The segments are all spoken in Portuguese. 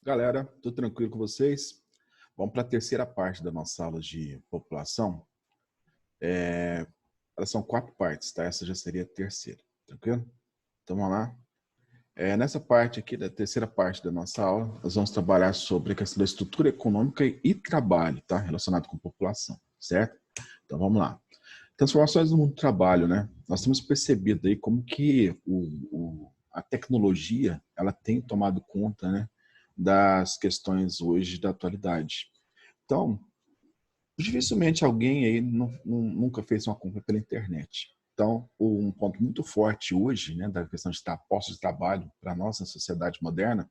Galera, tudo tranquilo com vocês? Vamos para a terceira parte da nossa aula de população. Elas são 4 partes, tá? Essa já seria a terceira, tranquilo? Então vamos lá. Nessa parte aqui, da terceira parte da nossa aula, nós vamos trabalhar sobre a questão da estrutura econômica e trabalho, tá? Relacionado com população, certo? Então vamos lá. Transformações no mundo do trabalho, né? Nós temos percebido aí como que a tecnologia, ela tem tomado conta, né, das questões hoje da atualidade. Então, dificilmente alguém aí nunca fez uma compra pela internet. Então, um ponto muito forte hoje, né, da questão de estar postos de trabalho para a nossa sociedade moderna,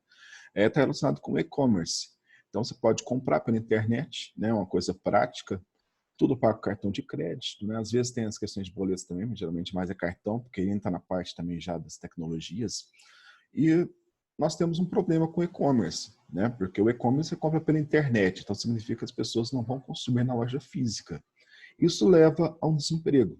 está relacionado com o e-commerce. Então, você pode comprar pela internet, né, uma coisa prática, tudo paga com cartão de crédito, né? Às vezes tem as questões de boletos também, mas geralmente mais é cartão, porque entra na parte também já das tecnologias. E nós temos um problema com o e-commerce, né? Porque o e-commerce você compra pela internet, então significa que as pessoas não vão consumir na loja física. Isso leva a um desemprego.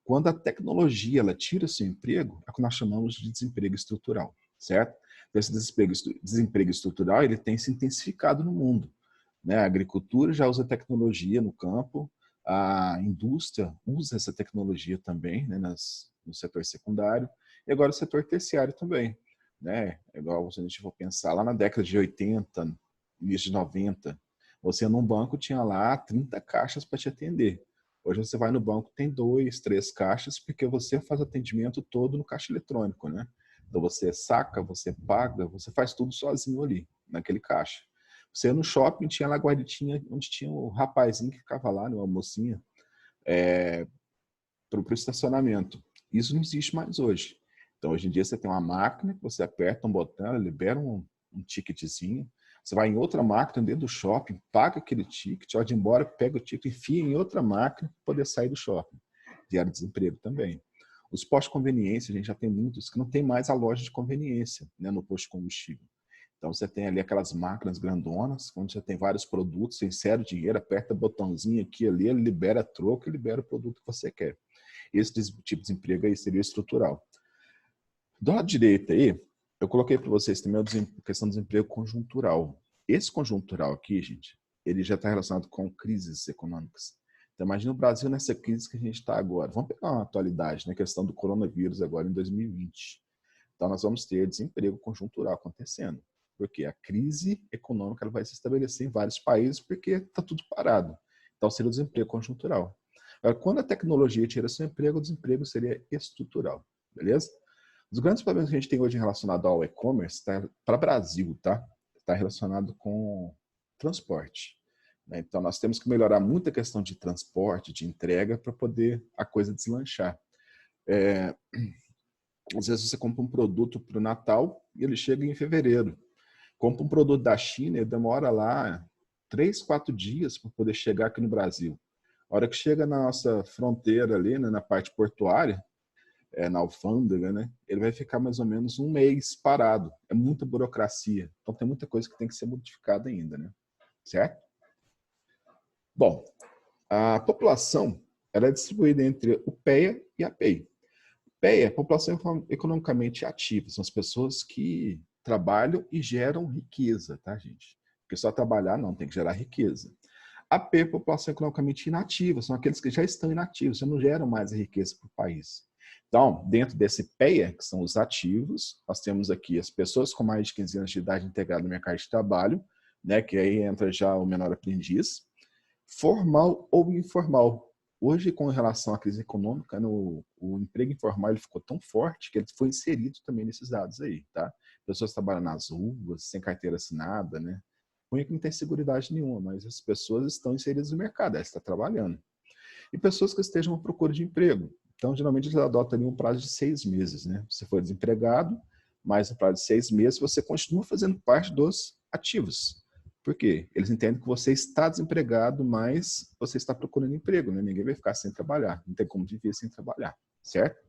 Quando a tecnologia ela tira seu emprego, é o que nós chamamos de desemprego estrutural, certo? Esse desemprego estrutural ele tem se intensificado no mundo, né? A agricultura já usa tecnologia no campo, a indústria usa essa tecnologia também, né, no setor secundário, e agora o setor terciário também. Né? É igual se a gente for pensar lá na década de 80, início de 90, você num banco tinha lá 30 caixas para te atender. Hoje você vai no banco, tem 2, 3 caixas, porque você faz atendimento todo no caixa eletrônico, né? Então você saca, você paga, você faz tudo sozinho ali, naquele caixa. Você no shopping tinha lá a guardinha, onde tinha o rapazinho que ficava lá, né, uma mocinha, para o estacionamento. Isso não existe mais hoje. Então, hoje em dia, você tem uma máquina que você aperta um botão, ela libera um ticketzinho. Você vai em outra máquina dentro do shopping, paga aquele ticket, pode ir embora, pega o ticket, enfia em outra máquina para poder sair do shopping. Gera desemprego também. Os postos de conveniência, a gente já tem muitos que não tem mais a loja de conveniência, né, no posto de combustível. Então você tem ali aquelas máquinas grandonas, onde você tem vários produtos, você insere o dinheiro, aperta o botãozinho aqui ali, ele libera troco e libera o produto que você quer. Esse tipo de desemprego aí seria estrutural. Do lado direito aí, eu coloquei para vocês também a questão do desemprego conjuntural. Esse conjuntural aqui, gente, ele já está relacionado com crises econômicas. Então, imagina o Brasil nessa crise que a gente está agora. Vamos pegar uma atualidade, né? A questão do coronavírus agora em 2020. Então, nós vamos ter desemprego conjuntural acontecendo. Porque a crise econômica ela vai se estabelecer em vários países porque está tudo parado. Então, seria o desemprego conjuntural. Agora, quando a tecnologia tira seu emprego, o desemprego seria estrutural. Beleza? Os grandes problemas que a gente tem hoje relacionado ao e-commerce, tá, para o Brasil, tá? Está relacionado com transporte. Né? Então, nós temos que melhorar muito a questão de transporte, de entrega, para poder a coisa deslanchar. Às vezes você compra um produto para o Natal e ele chega em fevereiro. Compra um produto da China e demora lá 3, 4 dias para poder chegar aqui no Brasil. A hora que chega na nossa fronteira ali, né, na parte portuária, na alfândega, né, ele vai ficar mais ou menos um mês parado. É muita burocracia. Então tem muita coisa que tem que ser modificada ainda, né? Certo? Bom, a população ela é distribuída entre o PEA e a PEI. PEA é a população economicamente ativa. São as pessoas que trabalham e geram riqueza, tá, gente? Porque só trabalhar não, tem que gerar riqueza. A P é a população economicamente inativa, são aqueles que já estão inativos, já não geram mais riqueza para o país. Então, dentro desse PEA, que são os ativos, nós temos aqui as pessoas com mais de 15 anos de idade integradas no mercado de trabalho, né, que aí entra já o menor aprendiz, formal ou informal. Hoje, com relação à crise econômica, o emprego informal ele ficou tão forte que ele foi inserido também nesses dados aí, tá? Pessoas trabalham nas ruas, sem carteira assinada, né? Ruim que não tem seguridade nenhuma, mas as pessoas estão inseridas no mercado, elas estão trabalhando. E pessoas que estejam à procura de emprego. Então, geralmente, eles adotam ali um prazo de 6 meses, né? Se for desempregado, mais um prazo de 6 meses, você continua fazendo parte dos ativos. Por quê? Eles entendem que você está desempregado, mas você está procurando emprego, né? Ninguém vai ficar sem trabalhar, não tem como viver sem trabalhar, certo?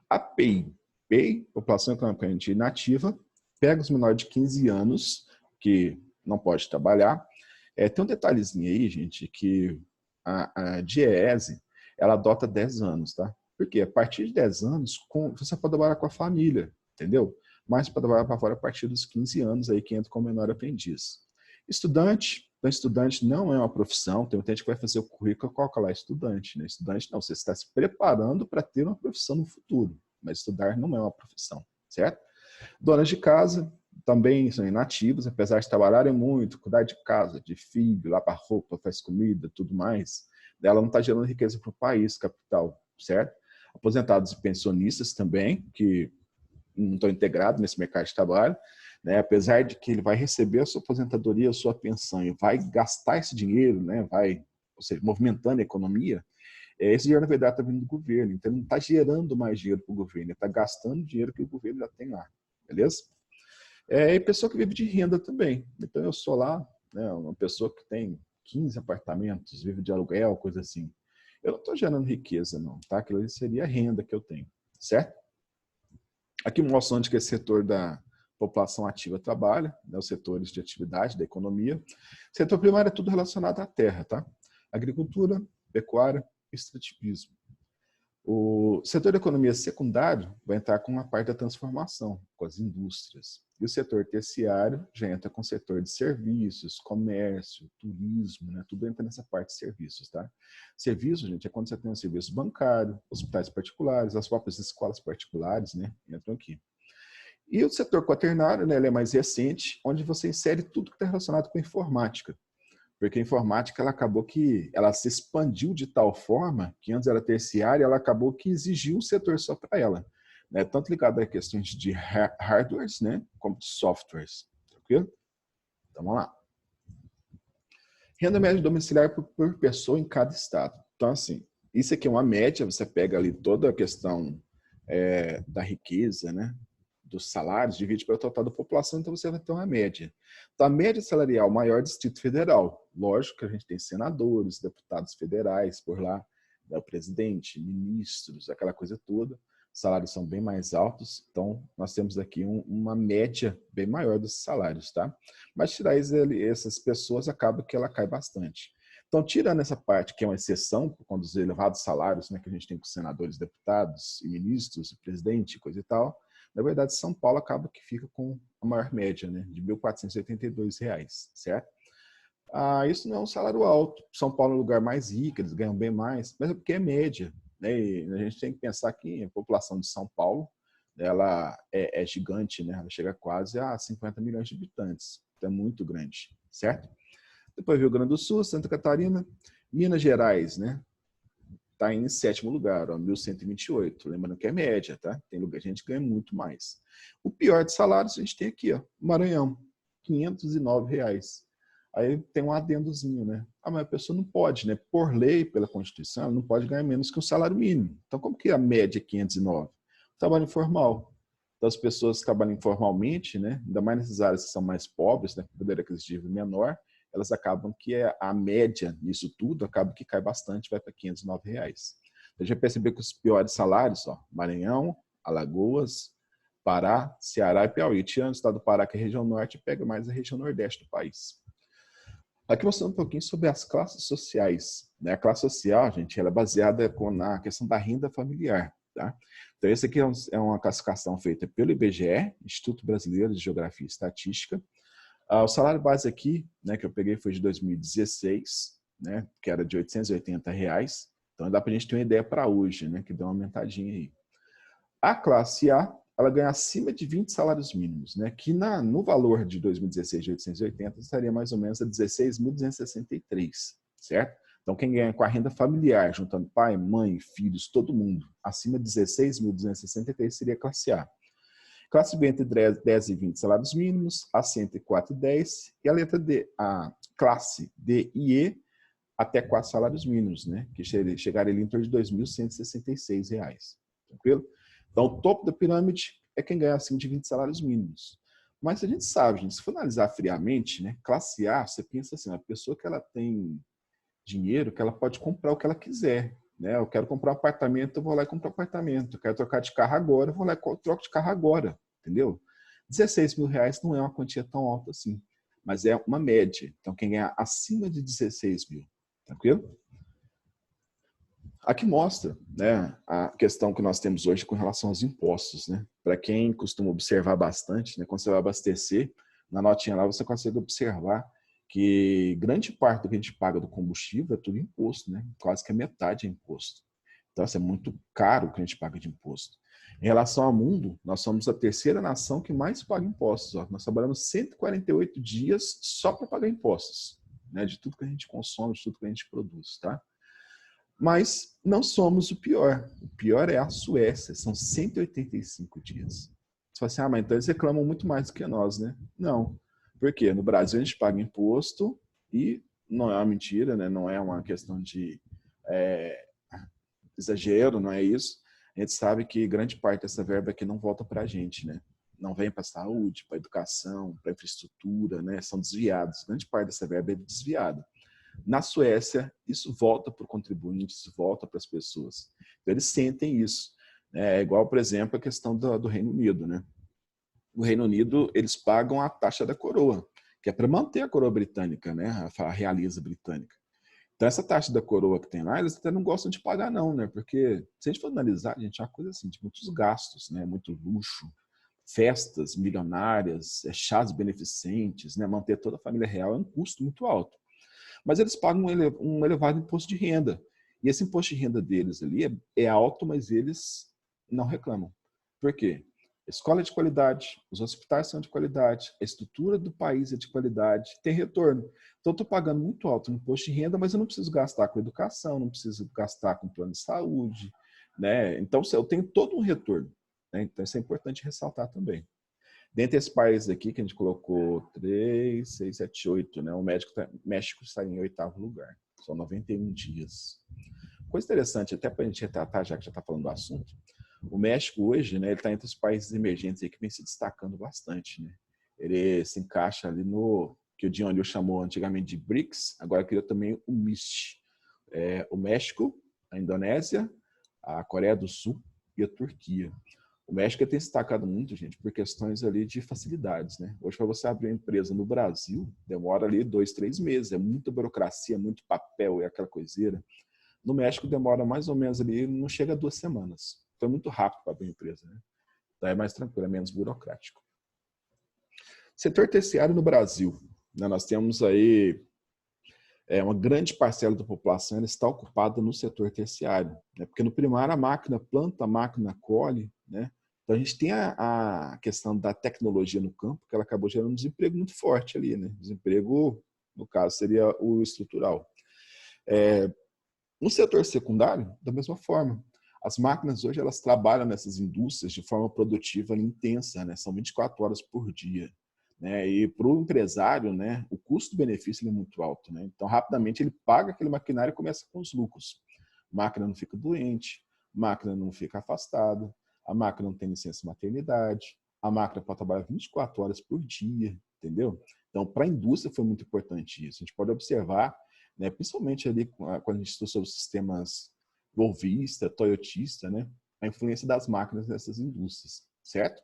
A PEI, PEI, População Economicamente Inativa, pega os menores de 15 anos, que não pode trabalhar. Tem um detalhezinho aí, gente, que a DIEESE, ela adota 10 anos, tá? Porque a partir de 10 anos, você pode trabalhar com a família, entendeu? mas para trabalhar para fora a partir dos 15 anos, aí que entra como menor aprendiz. Estudante, então estudante não é uma profissão, tem muita gente que vai fazer o currículo e coloca lá estudante, né? Estudante não, você está se preparando para ter uma profissão no futuro, mas estudar não é uma profissão, certo? Donas de casa também são inativas, apesar de trabalharem muito, cuidar de casa, de filho, lavar roupa, faz comida, tudo mais, ela não está gerando riqueza para o país, capital, certo? Aposentados e pensionistas também, que não estão integrados nesse mercado de trabalho, né? Apesar de que ele vai receber a sua aposentadoria, a sua pensão, e vai gastar esse dinheiro, né? Vai, ou seja, movimentando a economia, esse dinheiro, na verdade, está vindo do governo, então ele não está gerando mais dinheiro para o governo, ele está gastando dinheiro que o governo já tem lá, beleza? E pessoa que vive de renda também. Então eu sou lá, né, uma pessoa que tem 15 apartamentos, vive de aluguel, coisa assim. Eu não estou gerando riqueza, não, tá? Aquilo seria a renda que eu tenho, certo? Aqui mostra onde que esse setor da população ativa trabalha, né, os setores de atividade da economia. Setor primário é tudo relacionado à terra, tá? Agricultura, pecuária, extrativismo. O setor da economia secundário vai entrar com a parte da transformação, com as indústrias. E o setor terciário já entra com o setor de serviços, comércio, turismo, né? Tudo entra nessa parte de serviços, tá? Serviço, gente, é quando você tem um serviço bancário, hospitais particulares, as próprias escolas particulares, né? Entram aqui. E o setor quaternário, né? Ele é mais recente, onde você insere tudo que está relacionado com a informática. Porque a informática ela acabou que ela se expandiu de tal forma que antes era terciária, ela acabou que exigiu um setor só para ela, né? Tanto ligado a questões de hardwares, né, como de softwares, tranquilo? Então vamos lá. Renda média domiciliar por pessoa em cada estado. Então assim, isso aqui é uma média, você pega ali toda a questão da riqueza, né, dos salários, divide pelo total da população, então você vai ter uma média. Então, a média salarial maior do Distrito Federal. Lógico que a gente tem senadores, deputados federais por lá, né, o presidente, ministros, aquela coisa toda. Os salários são bem mais altos, então nós temos aqui uma média bem maior dos salários, tá? Mas tirar essas pessoas acaba que ela cai bastante. Então, tirando essa parte, que é uma exceção, por conta dos elevados salários, né, que a gente tem com senadores, deputados e ministros, e presidente, coisa e tal, na verdade, São Paulo acaba que fica com a maior média, né, de R$ 1.482, certo? Isso não é um salário alto. São Paulo é um lugar mais rico, eles ganham bem mais, mas é porque é média, né? E a gente tem que pensar que a população de São Paulo, ela é gigante, né? Ela chega quase a 50 milhões de habitantes. Então é muito grande, certo? Depois Rio Grande do Sul, Santa Catarina, Minas Gerais, né? Está em sétimo lugar, ó, 1.128. Lembrando que é média, tá? Tem lugar que a gente ganha muito mais. O pior de salários a gente tem aqui, ó, Maranhão, R$ 509. Aí tem um adendozinho, né? Mas a pessoa não pode, né? Por lei, pela Constituição, ela não pode ganhar menos que o salário mínimo. Então, como que a média é 509? Trabalho informal. Então, as pessoas que trabalham informalmente, né? Ainda mais nessas áreas que são mais pobres, né? Com poder aquisitivo menor, elas acabam que a média nisso tudo acaba que cai bastante, vai para R$ 509. Então, já percebeu que os piores salários, ó, Maranhão, Alagoas, Pará, Ceará e Piauí. Tirando o estado do Pará, que é a região norte, pega mais a região nordeste do país. Aqui mostrando um pouquinho sobre as classes sociais. A classe social, gente, ela é baseada na questão da renda familiar. Tá? Então, esse aqui é uma classificação feita pelo IBGE, Instituto Brasileiro de Geografia e Estatística. O salário base aqui, né, que eu peguei foi de 2016, né, que era de R$ 880. Então, dá para a gente ter uma ideia para hoje, né, que deu uma aumentadinha aí. A classe A, ela ganha acima de 20 salários mínimos, né, que no valor de 2016 de 880 estaria mais ou menos a 16.263, certo? Então, quem ganha com a renda familiar, juntando pai, mãe, filhos, todo mundo, acima de 16.263 seria a classe A. Classe B entre 10 e 20 salários mínimos, a C entre 4 e 10, e a letra D, a classe D e E, até 4 salários mínimos, né? Que chegaria ali em torno de R$ 2.166. Tranquilo? Então, o topo da pirâmide é quem ganha acima de 20 salários mínimos. Mas a gente sabe, gente, se for analisar friamente, né? Classe A, você pensa assim, a pessoa que ela tem dinheiro, que ela pode comprar o que ela quiser. Né? Eu quero comprar um apartamento, eu vou lá e compro um apartamento. Eu quero trocar de carro agora, eu vou lá e troco de carro agora. Entendeu? R$ 16.000 não é uma quantia tão alta assim, mas é uma média. Então, quem ganhar acima de 16 mil, tranquilo? Aqui mostra, né, a questão que nós temos hoje com relação aos impostos, né? Para quem costuma observar bastante, né, quando você vai abastecer, na notinha lá você consegue observar que grande parte do que a gente paga do combustível é tudo imposto, né? Quase que a metade é imposto. Então, assim, é muito caro o que a gente paga de imposto. Em relação ao mundo, nós somos a terceira nação que mais paga impostos. Ó. Nós trabalhamos 148 dias só para pagar impostos, né? De tudo que a gente consome, de tudo que a gente produz, tá? Mas não somos o pior. O pior é a Suécia, são 185 dias. Você fala assim, mas então eles reclamam muito mais do que nós, né? Não. Por quê? No Brasil a gente paga imposto e não é uma mentira, né? Não é uma questão de é, exagero, não é isso. A gente sabe que grande parte dessa verba aqui não volta para a gente, né? Não vem para a saúde, para a educação, para a infraestrutura, né? São desviados. Grande parte dessa verba é desviada. Na Suécia, isso volta para o contribuinte, isso volta para as pessoas. Então, eles sentem isso. É igual, por exemplo, a questão do Reino Unido. Né? No Reino Unido, eles pagam a taxa da coroa, que é para manter a coroa britânica, né? A realeza britânica. Então, essa taxa da coroa que tem lá, eles até não gostam de pagar, não, né? Porque, se a gente for analisar, gente, é uma coisa assim, de muitos gastos, né? Muito luxo, festas milionárias, chás beneficentes, né? Manter toda a família real é um custo muito alto. Mas eles pagam um elevado imposto de renda. E esse imposto de renda deles ali é alto, mas eles não reclamam. Por quê? A escola é de qualidade, os hospitais são de qualidade, a estrutura do país é de qualidade, tem retorno. Então, eu estou pagando muito alto no imposto de renda, mas eu não preciso gastar com educação, não preciso gastar com plano de saúde. Né? Então, eu tenho todo um retorno. Né? Então, isso é importante ressaltar também. Dentre esses países aqui, que a gente colocou 3, 6, 7, 8, né? O México está em 8º lugar. São 91 dias. Coisa interessante, até para a gente retratar, já que já está falando do assunto, o México hoje, né, ele está entre os países emergentes aí que vem se destacando bastante. Né? Ele se encaixa ali no que o Dion Liu chamou antigamente de BRICS, agora criou também o MIST. O México, a Indonésia, a Coreia do Sul e a Turquia. O México tem se destacado muito, gente, por questões ali de facilidades, né? Hoje, para você abrir uma empresa no Brasil, demora ali 2, 3 meses. É muita burocracia, muito papel, é aquela coiseira. No México, demora mais ou menos ali, não chega a 2 semanas. Então, é muito rápido para abrir uma empresa, né? Então, é mais tranquilo, é menos burocrático. Setor terciário no Brasil. Né? Nós temos aí uma grande parcela da população está ocupada no setor terciário. Né? Porque no primário, a máquina planta, a máquina colhe, né? Então, a gente tem a questão da tecnologia no campo, que ela acabou gerando um desemprego muito forte ali. Né? Desemprego, no caso, seria o estrutural. No setor secundário, da mesma forma. As máquinas hoje elas trabalham nessas indústrias de forma produtiva e intensa, né? São 24 horas por dia. Né? E para o empresário, né, o custo-benefício é muito alto. Né? Então, rapidamente, ele paga aquele maquinário e começa com os lucros. A máquina não fica doente, a máquina não fica afastada, a máquina não tem licença maternidade, a máquina pode trabalhar 24 horas por dia, entendeu? Então, para a indústria foi muito importante isso. A gente pode observar, né, principalmente ali quando a gente estuda sobre os sistemas volvista, toyotista, né, a influência das máquinas nessas indústrias, certo?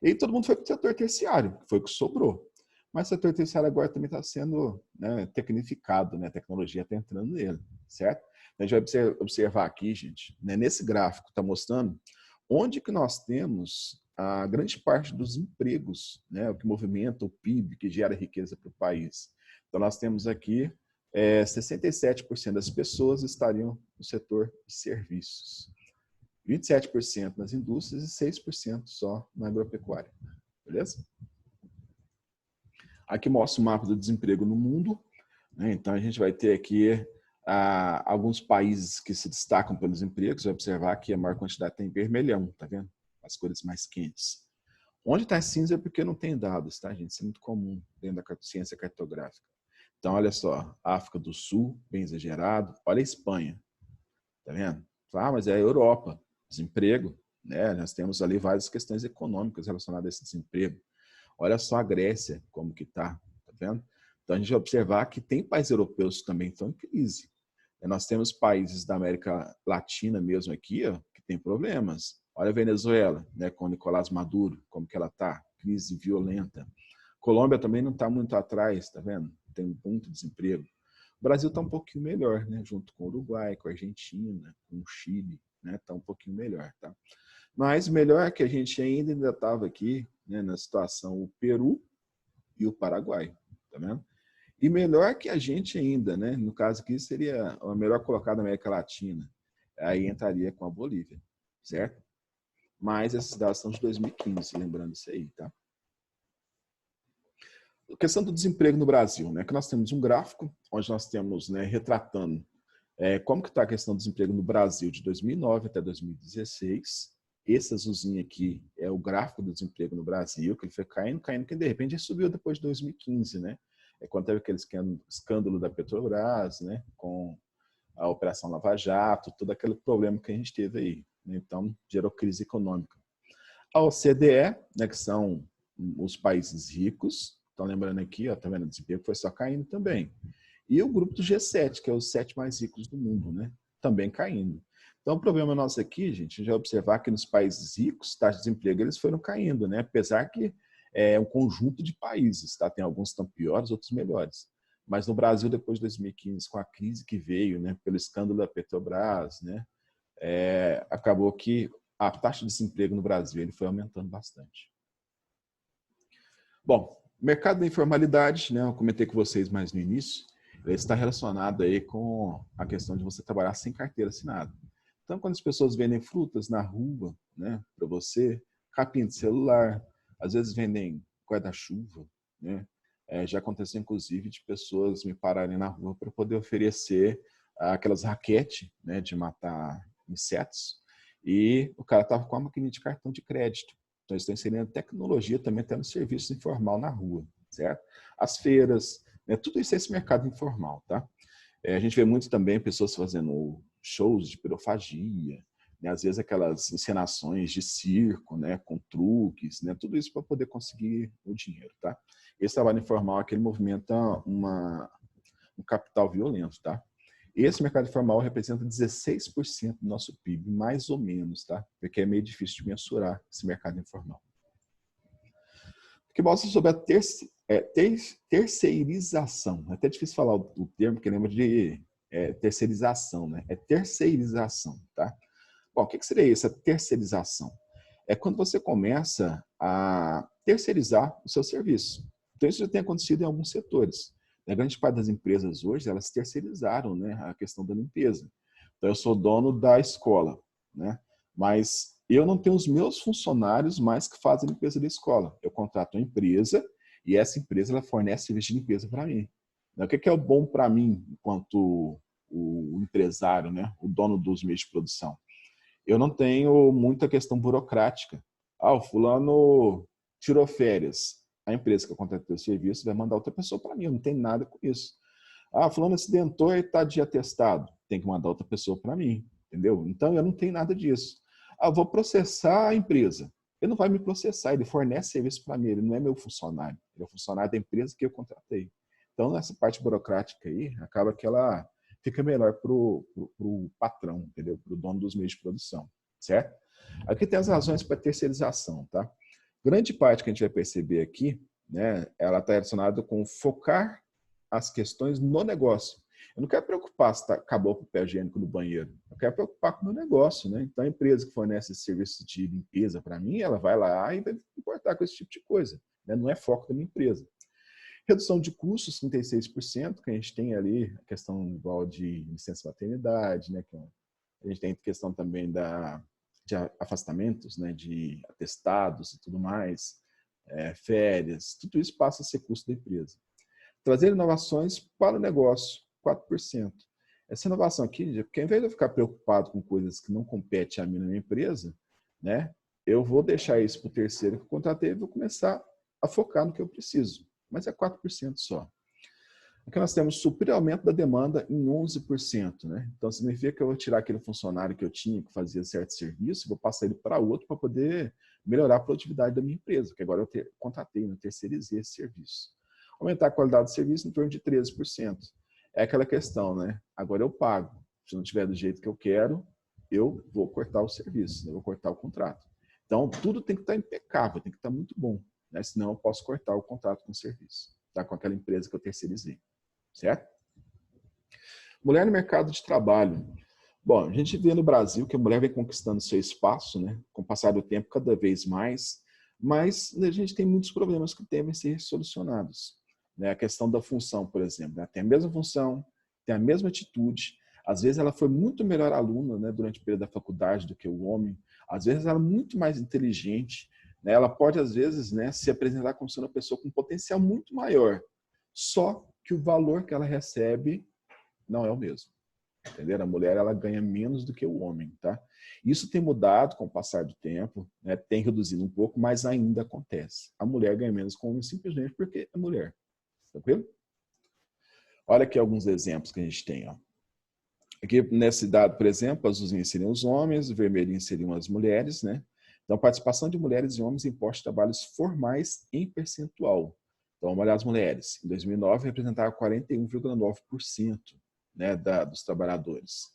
E aí todo mundo foi para o setor terciário, que foi o que sobrou. Mas o setor terciário agora também está sendo, né, tecnificado, né, a tecnologia está entrando nele, certo? A gente vai observar aqui, gente, né, nesse gráfico está mostrando onde que nós temos a grande parte dos empregos, né, o que movimenta o PIB, que gera riqueza para o país. Então, nós temos aqui 67% das pessoas estariam no setor de serviços, 27% nas indústrias e 6% só na agropecuária. Beleza? Aqui mostra o mapa do desemprego no mundo. Né? Então, a gente vai ter aqui alguns países que se destacam pelos empregos. Vai observar que a maior quantidade tem vermelhão, tá vendo? As cores mais quentes. Onde está cinza é porque não tem dados, tá, gente? Isso é muito comum dentro da ciência cartográfica. Então, olha só, África do Sul, bem exagerado. Olha a Espanha, tá vendo? Mas é a Europa, desemprego, né? Nós temos ali várias questões econômicas relacionadas a esse desemprego. Olha só a Grécia, como que tá vendo? Então, a gente vai observar que tem países europeus que também estão em crise. Nós temos países da América Latina mesmo aqui, ó, que tem problemas. Olha a Venezuela, né, com o Nicolás Maduro, como que ela tá, crise violenta. Colômbia também não está muito atrás, tá vendo? Tem muito desemprego. O Brasil está um pouquinho melhor, né? Junto com o Uruguai, com a Argentina, com o Chile, né? Está um pouquinho melhor, tá? Mas melhor é que a gente ainda estava aqui, né, na situação o Peru e o Paraguai, tá vendo? E melhor que a gente ainda, né? No caso aqui seria a melhor colocada da América Latina. Aí entraria com a Bolívia, certo? Mas esses dados são de 2015, lembrando isso aí, tá? A questão do desemprego no Brasil, né? Que nós temos um gráfico onde nós temos, né, retratando como que está a questão do desemprego no Brasil de 2009 até 2016. Esse azulzinho aqui é o gráfico do desemprego no Brasil, que ele foi caindo, caindo, que de repente ele subiu depois de 2015, né? Quando teve aquele escândalo da Petrobras, né? Com a Operação Lava Jato, todo aquele problema que a gente teve aí, né? Então, gerou crise econômica. A OCDE, né, que são os países ricos, estão lembrando aqui, ó, tá vendo? O desemprego foi só caindo também. E o grupo do G7, que é os 7 mais ricos do mundo, né? Também caindo. Então, o problema nosso aqui, gente, já observar que nos países ricos, taxas de desemprego, eles foram caindo, né? Apesar que é um conjunto de países, tá? Tem alguns que estão piores, outros melhores. Mas no Brasil, depois de 2015, com a crise que veio, né? Pelo escândalo da Petrobras, né? Acabou que a taxa de desemprego no Brasil ele foi aumentando bastante. Bom, mercado da informalidade, né? Eu comentei com vocês mais no início, ele está relacionado aí com a questão de você trabalhar sem carteira assinada. Então, quando as pessoas vendem frutas na rua, né, para você, capinha de celular, às vezes vendem guarda-chuva, né? Já aconteceu, inclusive, de pessoas me pararem na rua para poder oferecer aquelas raquetes, né, de matar insetos, e o cara estava com a maquininha de cartão de crédito. Então, eles estão inserindo tecnologia também até no serviço informal na rua, certo? As feiras, né, tudo isso é esse mercado informal, tá? A gente vê muito também pessoas fazendo shows de pirofagia, né? Às vezes aquelas encenações de circo, né? Com truques, né? Tudo isso para poder conseguir o dinheiro, tá? Esse trabalho informal é que ele movimenta um capital violento, tá? Esse mercado informal representa 16% do nosso PIB, mais ou menos, tá? Porque é meio difícil de mensurar esse mercado informal. Que mostra sobre a terceirização. É até difícil falar o termo, porque lembra de terceirização, né? É terceirização, tá? Bom, o que seria isso, a terceirização? É quando você começa a terceirizar o seu serviço. Então, isso já tem acontecido em alguns setores. A grande parte das empresas hoje, elas terceirizaram, né, a questão da limpeza. Então, eu sou dono da escola, né? Mas eu não tenho os meus funcionários mais que fazem a limpeza da escola. Eu contrato uma empresa e essa empresa ela fornece serviço de limpeza para mim. O que é o bom para mim, enquanto o empresário, né, o dono dos meios de produção? Eu não tenho muita questão burocrática. O fulano tirou férias. A empresa que eu contratei o serviço vai mandar outra pessoa para mim. Eu não tenho nada com isso. Fulano acidentou e está de atestado. Tem que mandar outra pessoa para mim. Entendeu? Então, eu não tenho nada disso. Vou processar a empresa. Ele não vai me processar, ele fornece serviço para mim, ele não é meu funcionário. Ele é o funcionário da empresa que eu contratei. Então, essa parte burocrática aí, acaba que ela fica melhor para o patrão, entendeu? Para o dono dos meios de produção, certo? Aqui tem as razões para terceirização, tá? Grande parte que a gente vai perceber aqui, né, ela está relacionada com focar as questões no negócio. Eu não quero preocupar se acabou o papel higiênico no banheiro. Eu quero preocupar com o meu negócio, né? Então, a empresa que fornece esse serviço de limpeza para mim, ela vai lá e vai importar com esse tipo de coisa, né? Não é foco da minha empresa. Redução de custos, 36%, que a gente tem ali a questão igual de licença maternidade, né? A gente tem a questão também de afastamentos, né? De atestados e tudo mais, férias, tudo isso passa a ser custo da empresa. Trazer inovações para o negócio, 4%. Essa inovação aqui, porque ao invés de eu ficar preocupado com coisas que não competem a mim na minha empresa, né? Eu vou deixar isso para o terceiro que eu contratei e vou começar a focar no que eu preciso. Mas é 4% só. Aqui nós temos suprir aumento da demanda em 11%, né? Então significa que eu vou tirar aquele funcionário que eu tinha, que fazia certo serviço, e vou passar ele para outro para poder melhorar a produtividade da minha empresa, que agora eu contratei, eu terceirizei esse serviço. Aumentar a qualidade do serviço em torno de 13%. É aquela questão, né? Agora eu pago. Se não tiver do jeito que eu quero, eu vou cortar o serviço, eu vou cortar o contrato. Então, tudo tem que estar impecável, tem que estar muito bom, né? Senão eu posso cortar o contrato com o serviço, tá? Com aquela empresa que eu terceirizei, certo? Mulher no mercado de trabalho. Bom, a gente vê no Brasil que a mulher vem conquistando seu espaço, né, com o passar do tempo, cada vez mais, mas a gente tem muitos problemas que devem ser solucionados. Né? A questão da função, por exemplo, né? Tem a mesma função, tem a mesma atitude, às vezes ela foi muito melhor aluna, né, durante o período da faculdade do que o homem, às vezes ela é muito mais inteligente, né? Ela pode, às vezes, né, se apresentar como sendo uma pessoa com um potencial muito maior, só que o valor que ela recebe não é o mesmo. Entendeu? A mulher ela ganha menos do que o homem, tá? Isso tem mudado com o passar do tempo, né? Tem reduzido um pouco, mas ainda acontece. A mulher ganha menos que o homem simplesmente porque é mulher. Tranquilo? Olha aqui alguns exemplos que a gente tem. Ó. Aqui nesse dado, por exemplo, azulzinho seriam os homens, o vermelhinho seriam as mulheres, né? Então, a participação de mulheres e homens em postos de trabalhos formais em percentual. Então, vamos olhar as mulheres. Em 2009, representavam 41,9%. Né, dos trabalhadores.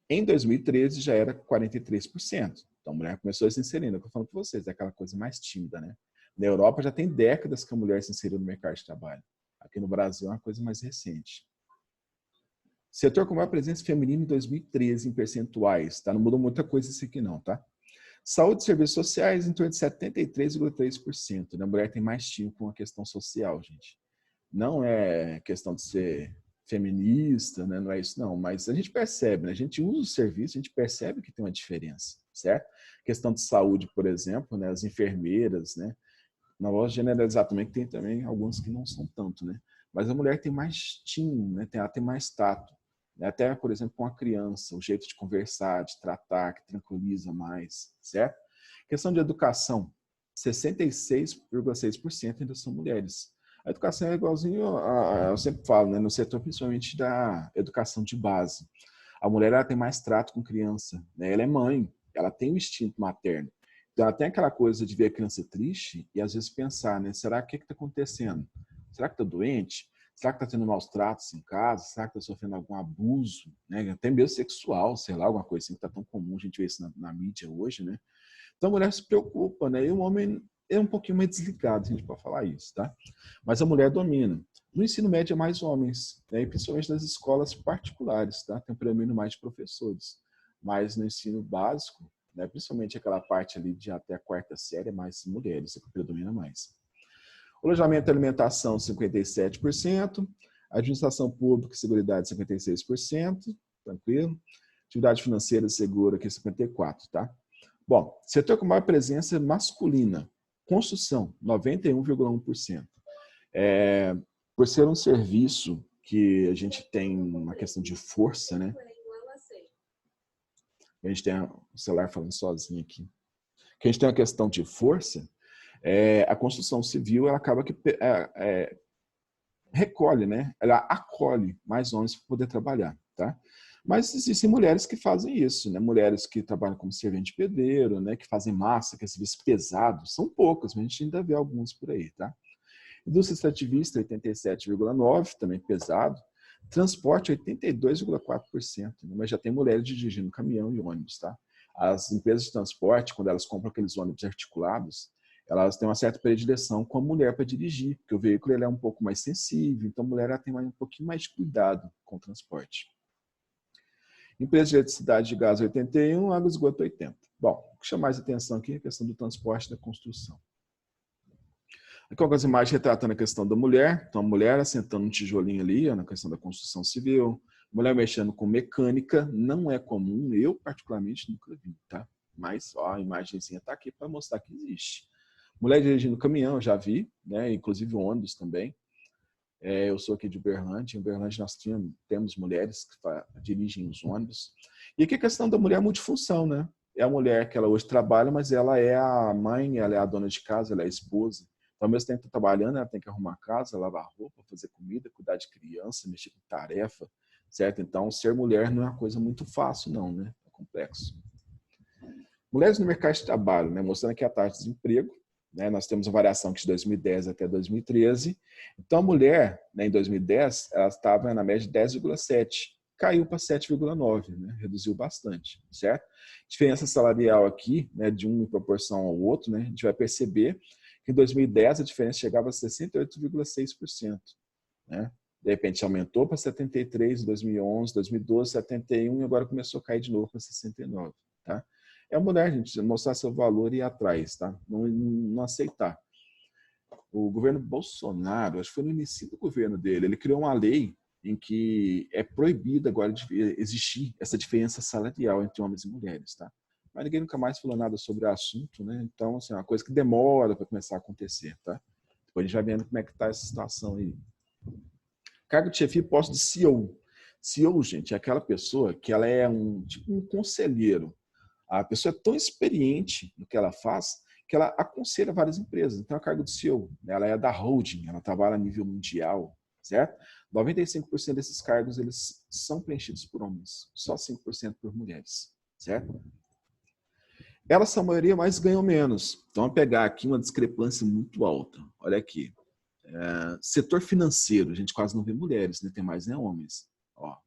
Em 2013 já era 43%. Então a mulher começou a se inserir, eu estou falando com vocês, é aquela coisa mais tímida, né? Na Europa já tem décadas que a mulher se inseriu no mercado de trabalho. Aqui no Brasil é uma coisa mais recente. Setor com maior presença feminina em 2013 em percentuais, tá? Não mudou muita coisa isso aqui não, tá? Saúde e serviços sociais em torno de 73,3%. Né? A mulher tem mais time com a questão social, gente. Não é questão de ser feminista, né? Não é isso não, mas a gente percebe, né? A gente usa o serviço, a gente percebe que tem uma diferença, certo? Questão de saúde, por exemplo, né? As enfermeiras, né? Não vou generalizar também, que tem também alguns que não são tanto, né? Mas a mulher tem mais tino, né? Ela tem mais tato. Né? Até, por exemplo, com a criança, o jeito de conversar, de tratar, que tranquiliza mais, certo? Questão de educação, 66,6% ainda são mulheres. A educação é igualzinho, eu sempre falo, né, no setor principalmente da educação de base. A mulher ela tem mais trato com criança, né? Ela é mãe, ela tem o instinto materno. Então ela tem aquela coisa de ver a criança triste e às vezes pensar, né, será que está acontecendo? Será que está doente? Será que está tendo maus tratos em casa? Será que está sofrendo algum abuso? Né? Até mesmo sexual, sei lá, alguma coisa assim que está tão comum, a gente vê isso na mídia hoje, né? Então a mulher se preocupa, né? E o homem é um pouquinho mais desligado, se a gente pode falar isso, tá? Mas a mulher domina. No ensino médio é mais homens, né? E principalmente nas escolas particulares, tá? Tem um predomínio mais de professores. Mas no ensino básico, né? Principalmente aquela parte ali de até a quarta série, é mais mulheres, é que predomina mais. Alojamento e alimentação, 57%. Administração pública e seguridade, 56%. Tranquilo. Atividade financeira e seguro aqui, 54%, tá? Bom, setor com maior presença masculina. Construção, 91,1%. Por ser um serviço que a gente tem uma questão de força, né? A gente tem o celular falando sozinho aqui. Que a gente tem uma questão de força, a construção civil ela acaba que recolhe, né? Ela acolhe mais homens para poder trabalhar, tá? Mas existem mulheres que fazem isso, né? Mulheres que trabalham como servente de pedreiro, né? Que fazem massa, que é serviço pesado. São poucas, mas a gente ainda vê alguns por aí, tá? Indústria extrativista, 87,9%, também pesado. Transporte, 82,4%, né? Mas já tem mulheres dirigindo caminhão e ônibus, tá? As empresas de transporte, quando elas compram aqueles ônibus articulados, elas têm uma certa predileção com a mulher para dirigir, porque o veículo ele é um pouco mais sensível, então a mulher ela tem um pouquinho mais de cuidado com o transporte. Empresa de eletricidade de gás 81, água e esgoto 80. Bom, o que chama mais atenção aqui é a questão do transporte e da construção. Aqui algumas imagens retratando a questão da mulher. Então, a mulher assentando um tijolinho ali, na questão da construção civil. Mulher mexendo com mecânica, não é comum, eu particularmente nunca vi, tá? Mas ó, a imagenzinha está aqui para mostrar que existe. Mulher dirigindo caminhão, já vi, né? Inclusive ônibus também. Eu sou aqui de Uberlândia. Em Uberlândia nós temos mulheres que dirigem os ônibus. E aqui a questão da mulher multifunção, né? É a mulher que ela hoje trabalha, mas ela é a mãe, ela é a dona de casa, ela é a esposa. Então, ao mesmo tempo que está trabalhando, ela tem que arrumar a casa, lavar roupa, fazer comida, cuidar de criança, mexer com tarefa, certo? Então, ser mulher não é uma coisa muito fácil, não, né? É complexo. Mulheres no mercado de trabalho, né? Mostrando aqui a taxa de desemprego. Né? Nós temos a variação de 2010 até 2013. Então, a mulher, né, em 2010, ela estava na média de 10,7. Caiu para 7,9, né? Reduziu bastante, certo? Diferença salarial aqui, né, de um em proporção ao outro, né? A gente vai perceber que em 2010 a diferença chegava a 68,6%. Né? De repente aumentou para 73 em 2011, 2012, 71 e agora começou a cair de novo para 69, tá? É a mulher, gente, mostrar seu valor e ir atrás, tá? Não aceitar. O governo Bolsonaro, acho que foi no início do governo dele, ele criou uma lei em que é proibido agora de existir essa diferença salarial entre homens e mulheres, tá? Mas ninguém nunca mais falou nada sobre o assunto, né? Então, assim, é uma coisa que demora para começar a acontecer, tá? Depois a gente vai vendo como é que está essa situação aí. Cargo de chefia e posto de CEO. CEO, gente, é aquela pessoa que ela é tipo um conselheiro. A pessoa é tão experiente no que ela faz que ela aconselha várias empresas. Então, é o cargo de CEO. Ela é da holding, ela trabalha a nível mundial, certo? 95% desses cargos eles são preenchidos por homens, só 5% por mulheres, certo? Elas são a maioria, mas ganham menos. Então, vamos pegar aqui uma discrepância muito alta. Olha aqui. Setor financeiro, a gente quase não vê mulheres, né? Tem mais homens. Ó,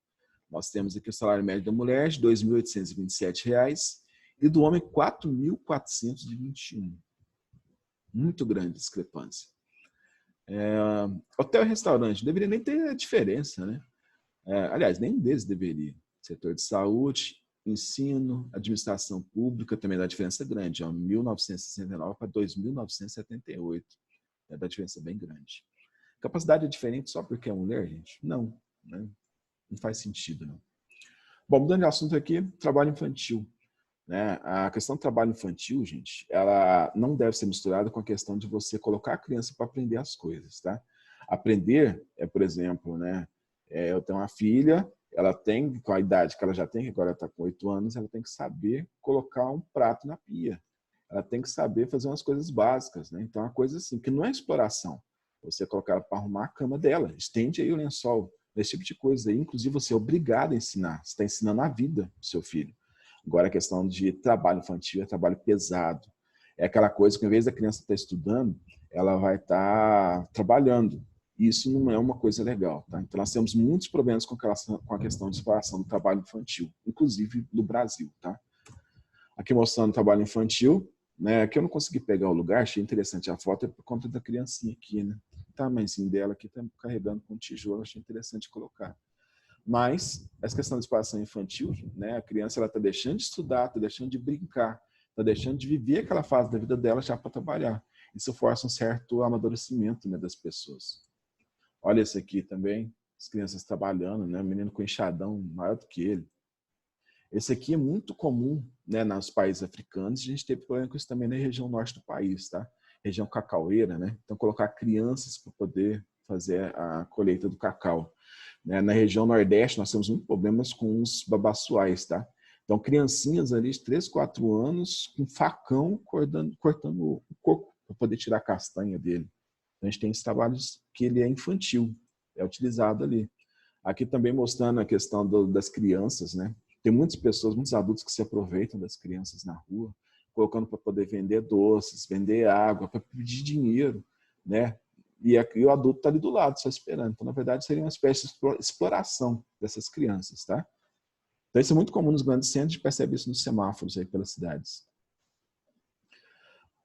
nós temos aqui o salário médio da mulher de R$ 2.827 e do homem R$ 4.421. Muito grande discrepância. Hotel e restaurante, não deveria nem ter diferença, né? Aliás, nenhum deles deveria. Setor de saúde, ensino, administração pública também dá diferença grande, ó, 1969 para 2.978. Dá diferença bem grande. Capacidade é diferente só porque é mulher, gente? Não, né? Não faz sentido, não. Bom, mudando de assunto aqui, trabalho infantil. Né? A questão do trabalho infantil, gente, ela não deve ser misturada com a questão de você colocar a criança para aprender as coisas, tá? Aprender por exemplo, né? Eu tenho uma filha, ela tem, com a idade que ela já tem, que agora está com 8 anos, ela tem que saber colocar um prato na pia. Ela tem que saber fazer umas coisas básicas, né? Então, é uma coisa assim, que não é exploração. Você colocar ela para arrumar a cama dela, estende aí o lençol, esse tipo de coisa aí. Inclusive, você é obrigado a ensinar. Você está ensinando a vida do seu filho. Agora, a questão de trabalho infantil é trabalho pesado. É aquela coisa que, ao invés da criança estar estudando, ela vai estar trabalhando. Isso não é uma coisa legal. Tá? Então, nós temos muitos problemas com a questão de exploração do trabalho infantil, inclusive no Brasil. Tá? Aqui mostrando o trabalho infantil. Né? Aqui eu não consegui pegar o lugar, achei interessante a foto, é por conta da criancinha aqui. Né? O tamanhozinho dela aqui está carregando com tijolo, achei interessante colocar. Mas essa questão de exploração infantil, né, a criança está deixando de estudar, está deixando de brincar, está deixando de viver aquela fase da vida dela já para trabalhar. Isso força um certo amadurecimento, né, das pessoas. Olha esse aqui também, as crianças trabalhando, né, um menino com enxadão maior do que ele. Esse aqui é muito comum, né, nos países africanos. A gente teve problema com isso também na região norte do país, tá? Região cacaueira, né? Então, colocar crianças para poder fazer a colheita do cacau. Na região nordeste, nós temos muitos problemas com os babaçuais, tá? Então, criancinhas ali de 3, 4 anos com facão cortando o coco para poder tirar a castanha dele. Então, a gente tem esses trabalhos que ele é infantil, é utilizado ali. Aqui também mostrando a questão das crianças, né? Tem muitas pessoas, muitos adultos que se aproveitam das crianças na rua, colocando para poder vender doces, vender água, para pedir dinheiro, né? E o adulto está ali do lado, só esperando. Então, na verdade, seria uma espécie de exploração dessas crianças, tá? Então, isso é muito comum nos grandes centros, a gente percebe isso nos semáforos aí pelas cidades.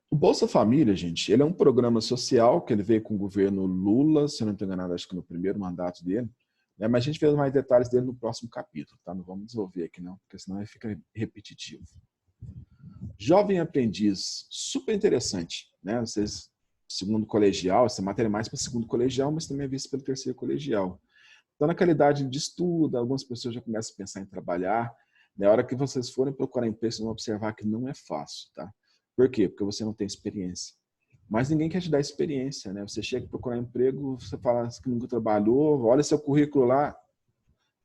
O Bolsa Família, gente, ele é um programa social que ele veio com o governo Lula, se eu não estou enganado, acho que no primeiro mandato dele, né? Mas a gente vê mais detalhes dele no próximo capítulo, tá? Não vamos desenvolver aqui não, porque senão fica repetitivo. Jovem aprendiz, super interessante, né? Vocês, segundo colegial, essa matéria é mais para segundo colegial, mas também é vista pelo terceiro colegial. Então, naquela idade de estudo, algumas pessoas já começam a pensar em trabalhar. Na hora que vocês forem procurar emprego, vocês vão observar que não é fácil, tá? Por quê? Porque você não tem experiência. Mas ninguém quer te dar experiência, né? Você chega a procurar emprego, você fala que nunca trabalhou, olha seu currículo lá,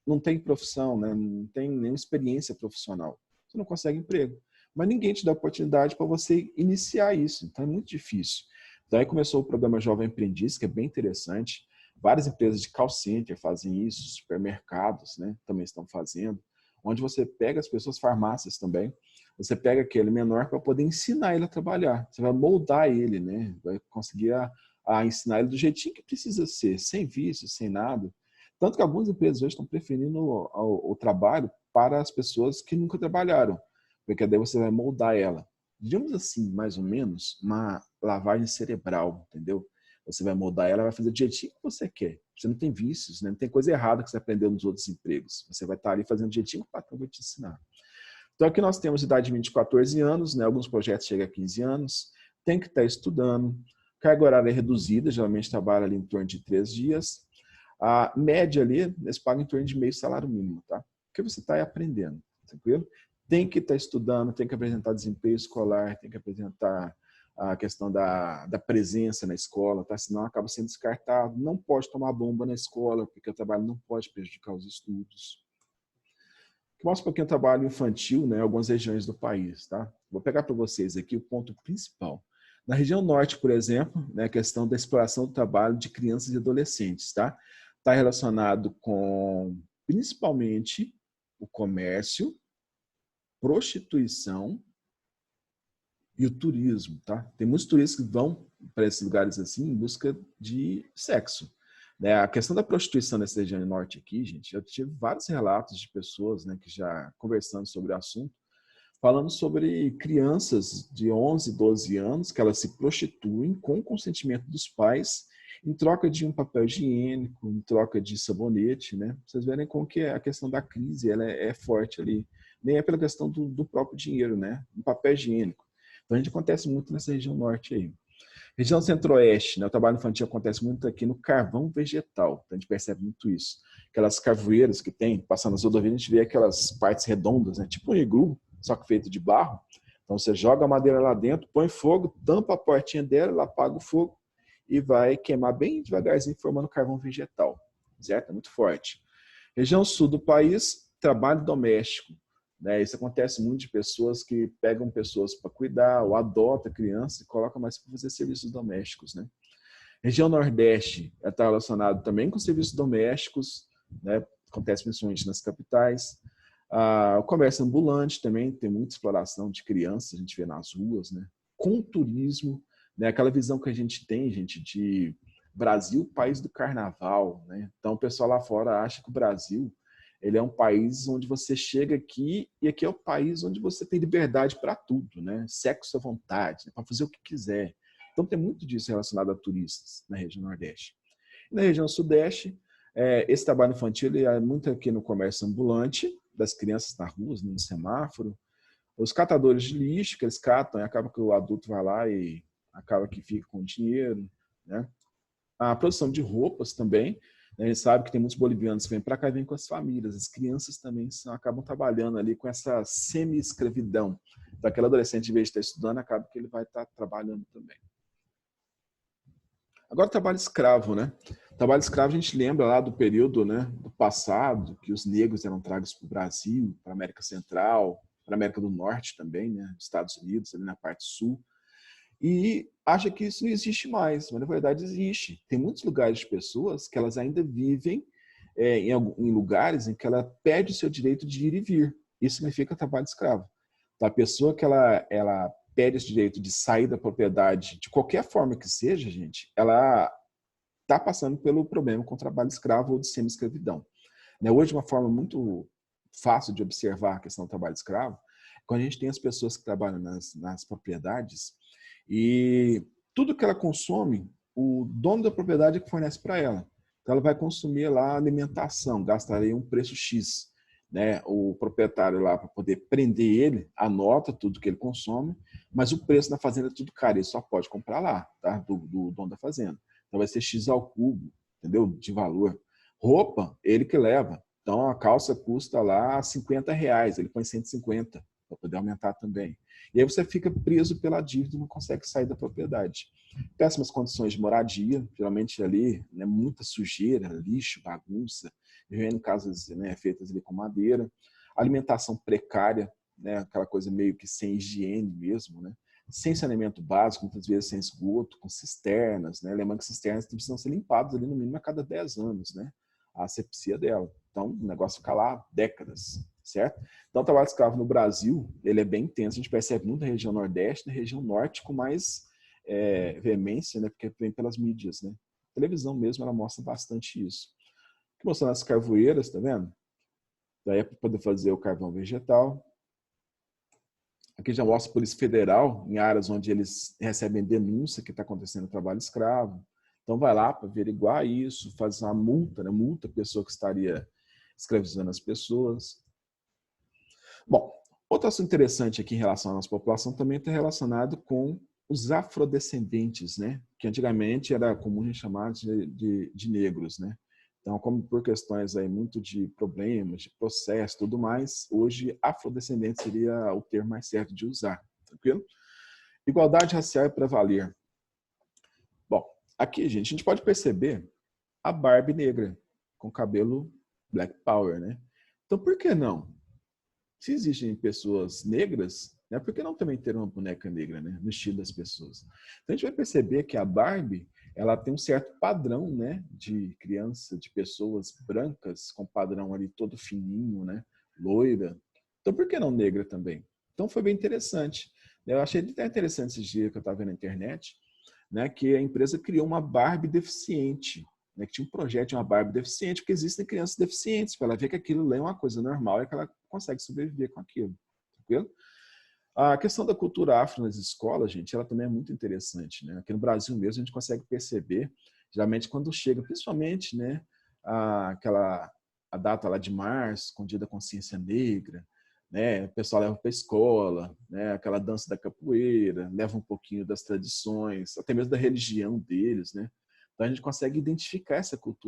não tem profissão, né? Não tem nenhuma experiência profissional. Você não consegue emprego. Mas ninguém te dá oportunidade para você iniciar isso. Então é muito difícil. Daí começou o programa Jovem Aprendiz, que é bem interessante. Várias empresas de call center fazem isso, supermercados, né, também estão fazendo, onde você pega as pessoas, farmácias também, você pega aquele menor para poder ensinar ele a trabalhar. Você vai moldar ele, né? Vai conseguir a ensinar ele do jeitinho que precisa ser, sem vício, sem nada. Tanto que algumas empresas hoje estão preferindo o trabalho para as pessoas que nunca trabalharam, porque daí você vai moldar ela. Digamos assim, mais ou menos, uma lavagem cerebral, entendeu? Você vai moldar ela, vai fazer do jeitinho que você quer. Você não tem vícios, né? Não tem coisa errada que você aprendeu nos outros empregos. Você vai estar ali fazendo do jeitinho que o patrão vai te ensinar. Então, aqui nós temos idade de 14 anos, né? Alguns projetos chegam a 15 anos, tem que estar estudando, carga horária é reduzida, geralmente trabalha ali em torno de 3 dias. A média ali, eles pagam em torno de meio salário mínimo, tá? Porque você está aprendendo, tranquilo? Tem que estar estudando, tem que apresentar desempenho escolar, tem que apresentar a questão da presença na escola, tá? Senão acaba sendo descartado. Não pode tomar bomba na escola, porque o trabalho não pode prejudicar os estudos. Mostra um pouquinho o trabalho infantil, né, em algumas regiões do país, tá? Vou pegar para vocês aqui o ponto principal. Na região norte, por exemplo, né, a questão da exploração do trabalho de crianças e adolescentes, tá? Está relacionado com, principalmente, o comércio, prostituição e o turismo, tá? Tem muitos turistas que vão para esses lugares assim em busca de sexo. Né? A questão da prostituição nessa região norte aqui, gente, eu tive vários relatos de pessoas, né, que já conversando sobre o assunto, falando sobre crianças de 11, 12 anos que elas se prostituem com o consentimento dos pais em troca de um papel higiênico, em troca de sabonete, né? Vocês verem como que a questão da crise ela é forte ali. Nem é pela questão do próprio dinheiro, né? O papel higiênico. Então, a gente acontece muito nessa região norte aí. Região centro-oeste, né, o trabalho infantil acontece muito aqui no carvão vegetal. Então a gente percebe muito isso. Aquelas carvoeiras que tem, passando nas rodovias, a gente vê aquelas partes redondas, né, tipo um iglu, só que feito de barro. Então você joga a madeira lá dentro, põe fogo, tampa a portinha dela, ela apaga o fogo e vai queimar bem devagarzinho, formando carvão vegetal. Certo? É muito forte. Região sul do país, trabalho doméstico. Né? Isso acontece muito de pessoas que pegam pessoas para cuidar ou adota criança e colocam mais para fazer serviços domésticos. Né? Região Nordeste está relacionado também com serviços domésticos, né? Acontece principalmente nas capitais. O comércio ambulante também tem muita exploração de crianças, a gente vê nas ruas. Né? Com turismo, né? Aquela visão que a gente tem, gente, de Brasil, país do carnaval. Né? Então o pessoal lá fora acha que o Brasil ele é um país onde você chega aqui e aqui é o país onde você tem liberdade para tudo, né? Sexo à vontade, né? Para fazer o que quiser. Então tem muito disso relacionado a turistas na região Nordeste. E na região Sudeste, esse trabalho infantil ele é muito aqui no comércio ambulante, das crianças na rua, no semáforo, os catadores de lixo que eles catam e acaba que o adulto vai lá e acaba que fica com dinheiro, né? A produção de roupas também. A gente sabe que tem muitos bolivianos que vêm para cá e vêm com as famílias. As crianças também acabam trabalhando ali com essa semi-escravidão. Então, aquele adolescente, em vez de estar estudando, acaba que ele vai estar trabalhando também. Agora, trabalho escravo, né? Trabalho escravo, a gente lembra lá do período, né, do passado, que os negros eram tragos para o Brasil, para a América Central, para a América do Norte também, né? Estados Unidos, ali na parte sul. E acha que isso não existe mais, mas na verdade existe. Tem muitos lugares de pessoas que elas ainda vivem em lugares em que ela perde o seu direito de ir e vir. Isso significa trabalho escravo. Então, a pessoa que ela perde esse direito de sair da propriedade de qualquer forma que seja, gente, ela está passando pelo problema com o trabalho escravo ou de semi-escravidão. Hoje, uma forma muito fácil de observar a questão do trabalho escravo, quando a gente tem as pessoas que trabalham nas propriedades e tudo que ela consome, o dono da propriedade é que fornece para ela. Então, ela vai consumir lá a alimentação, gastaria um preço X. Né? O proprietário lá, para poder prender ele, anota tudo que ele consome, mas o preço na fazenda é tudo caro, ele só pode comprar lá, tá? do dono da fazenda. Então, vai ser X ao cubo, entendeu? De valor. Roupa, ele que leva. Então, a calça custa lá R$50, ele põe 150 para poder aumentar também. E aí você fica preso pela dívida e não consegue sair da propriedade. Péssimas condições de moradia, geralmente ali, né, muita sujeira, lixo, bagunça, vivendo em casas, né, feitas ali com madeira. Alimentação precária, né, aquela coisa meio que sem higiene mesmo, né? Sem saneamento básico, muitas vezes sem esgoto, com cisternas, né? Lembrando que cisternas precisam ser limpadas ali no mínimo a cada 10 anos, né? A asepsia dela. Então, o negócio fica lá décadas, certo? Então, o trabalho escravo no Brasil, ele é bem intenso. A gente percebe muito na região Nordeste, na região Norte, com mais veemência, né? Porque vem pelas mídias, né? A televisão mesmo, ela mostra bastante isso. Aqui mostrando as carvoeiras, tá vendo? Daí é para poder fazer o carvão vegetal. Aqui já mostra a Polícia Federal, em áreas onde eles recebem denúncia que está acontecendo trabalho escravo. Então vai lá para averiguar isso, faz uma multa, né? Multa a pessoa que estaria escravizando as pessoas. Bom, outro assunto interessante aqui em relação à nossa população também está relacionado com os afrodescendentes, né? Que antigamente era comum a gente chamar de negros, né? Então, como por questões aí muito de problemas, de processo e tudo mais, hoje afrodescendente seria o termo mais certo de usar, tranquilo? Igualdade racial é para valer. Bom, aqui, gente, a gente pode perceber a Barbie negra, com cabelo Black Power, né? Então, por que não? Se existem pessoas negras, né, por que não também ter uma boneca negra, né, no estilo das pessoas? Então a gente vai perceber que a Barbie, ela tem um certo padrão, né, de criança, de pessoas brancas, com padrão ali todo fininho, né, loira. Então por que não negra também? Então foi bem interessante. Eu achei até interessante esses dias que eu estava vendo na internet, né, que a empresa criou uma Barbie deficiente, né, que tinha um projeto de uma Barbie deficiente, porque existem crianças deficientes, para ela ver que aquilo é uma coisa normal e que ela consegue sobreviver com aquilo. Tranquilo? A questão da cultura afro nas escolas, gente, ela também é muito interessante, né? Aqui no Brasil mesmo a gente consegue perceber, geralmente quando chega, principalmente, né, a data lá de março, com o Dia da Consciência Negra, né, o pessoal leva para a escola, né, aquela dança da capoeira, leva um pouquinho das tradições, até mesmo da religião deles, né? Então a gente consegue identificar essa cultura